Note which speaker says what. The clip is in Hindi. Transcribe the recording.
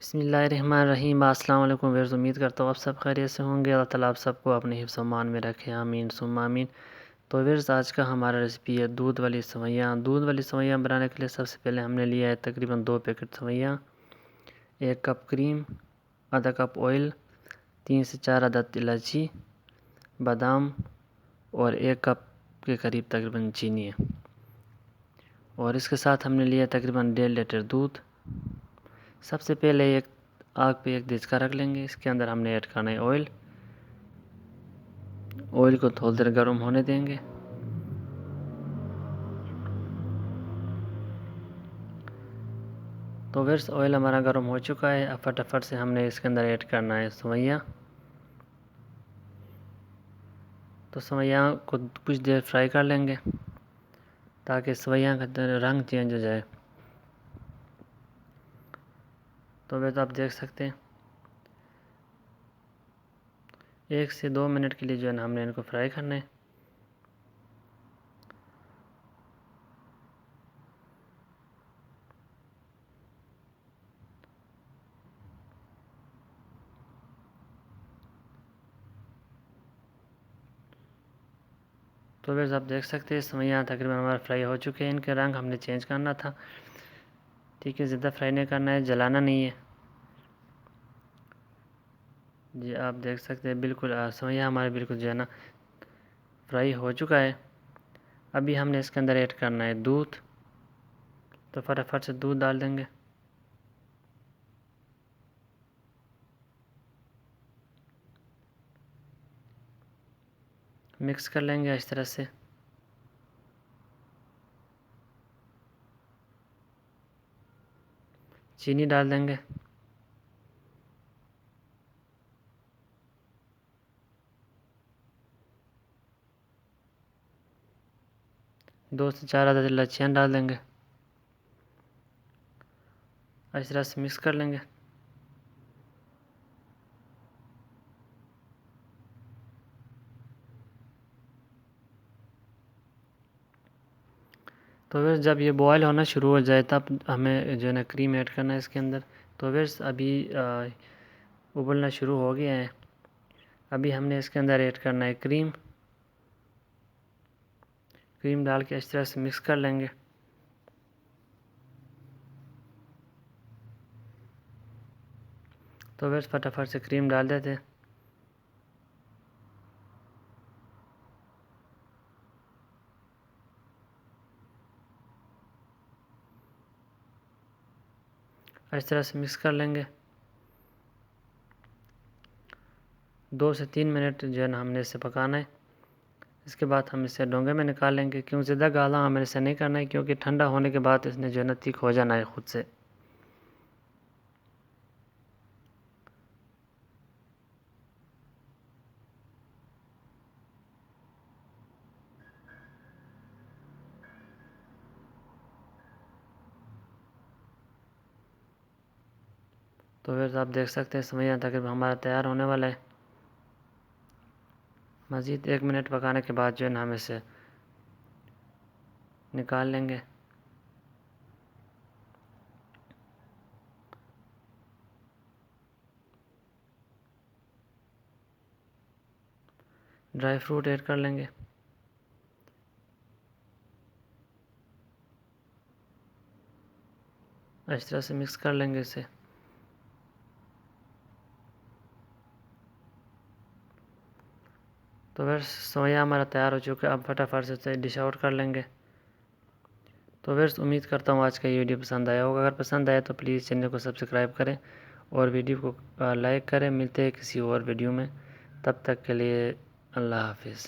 Speaker 1: बिस्मिल्लाहिर्रहमानिर्रहीम। अस्सलाम वालेकुम व्यूअर्स, उम्मीद करता हूँ आप सब खैरियत से होंगे। अल्लाह ताला आप सबको अपने हिफ्ज़ अमान में रखे, आमीन सुम्मा आमीन। तो व्यूअर्स, आज का हमारा रेसिपी है दूध वाली सेवइयाँ। दूध वाली सेवइयाँ बनाने के लिए सबसे पहले हमने लिया है तकरीबन 2 पैकेट सेवइयाँ, 1 कप क्रीम, आधा कप ऑयल, 3 से 4 अदद इलायची, बादाम और 1 कप के करीब तकरीबन चीनी है। और इसके साथ हमने लिया तकरीबन 1.5 लीटर दूध। सबसे पहले एक आग पे एक देचका रख लेंगे। इसके अंदर हमने ऐड करना है ऑयल। ऑयल को थोड़ी देर गर्म होने देंगे। तो व्यूअर्स, ऑयल हमारा गर्म हो चुका है। अब फटाफट से हमने इसके अंदर ऐड करना है सेवइयाँ। तो सेवइयाँ को कुछ देर फ्राई कर लेंगे ताकि सेवइयाँ का रंग चेंज हो जाए। तो व्यूअर्स, आप देख सकते हैं 1 से 2 मिनट के लिए जो है ना हमने इनको फ्राई करना है। तो व्यूअर्स, आप देख सकते हैं सेवइयाँ तकरीबन हमारा फ्राई हो चुके हैं। इनके रंग हमने चेंज करना था, ठीक है, ज़्यादा फ्राई नहीं करना है, जलाना नहीं है जी। आप देख सकते हैं बिल्कुल सेवइयाँ हमारे बिल्कुल जो है ना फ्राई हो चुका है। अभी हमने इसके अंदर ऐड करना है दूध। तो फटाफट से दूध डाल देंगे। मिक्स कर लेंगे इस तरह से। चीनी डाल देंगे। दो से 4 अदद इलायचियाँ डाल देंगे। इस तरह से मिक्स कर लेंगे। तो फिर जब ये बॉयल होना शुरू हो जाए तब हमें जो है ना क्रीम ऐड करना है इसके अंदर। तो फिर अभी उबलना शुरू हो गया है। अभी हमने इसके अंदर ऐड करना है क्रीम। क्रीम डाल के इस तरह से मिक्स कर लेंगे। तो फिर फटाफट से क्रीम डाल देते हैं। इस तरह से मिक्स कर लेंगे। 2 से 3 मिनट जो है ना हमने इसे पकाना है। इसके बाद हम इसे डोंगे में निकाल लेंगे। क्यों ज़्यादा गाढ़ा हमें इसे नहीं करना है, क्योंकि ठंडा होने के बाद इसने जो है ना थिक हो जाना है खुद से। तो फिर आप देख सकते हैं सेवइयाँ तकरीबन हमारा तैयार होने वाला है। मज़ीद 1 मिनट पकाने के बाद जो है ना हम इसे निकाल लेंगे। ड्राई फ्रूट ऐड कर लेंगे। इस तरह से मिक्स कर लेंगे इसे। तो फिर सेवइयाँ हमारा तैयार हो चुका है। अब फटाफट से इसे डिश आउट कर लेंगे। तो फिर उम्मीद करता हूँ आज का ये वीडियो पसंद आया होगा। अगर पसंद आया तो प्लीज़ चैनल को सब्सक्राइब करें और वीडियो को लाइक करें। मिलते हैं किसी और वीडियो में, तब तक के लिए अल्लाह हाफिज़।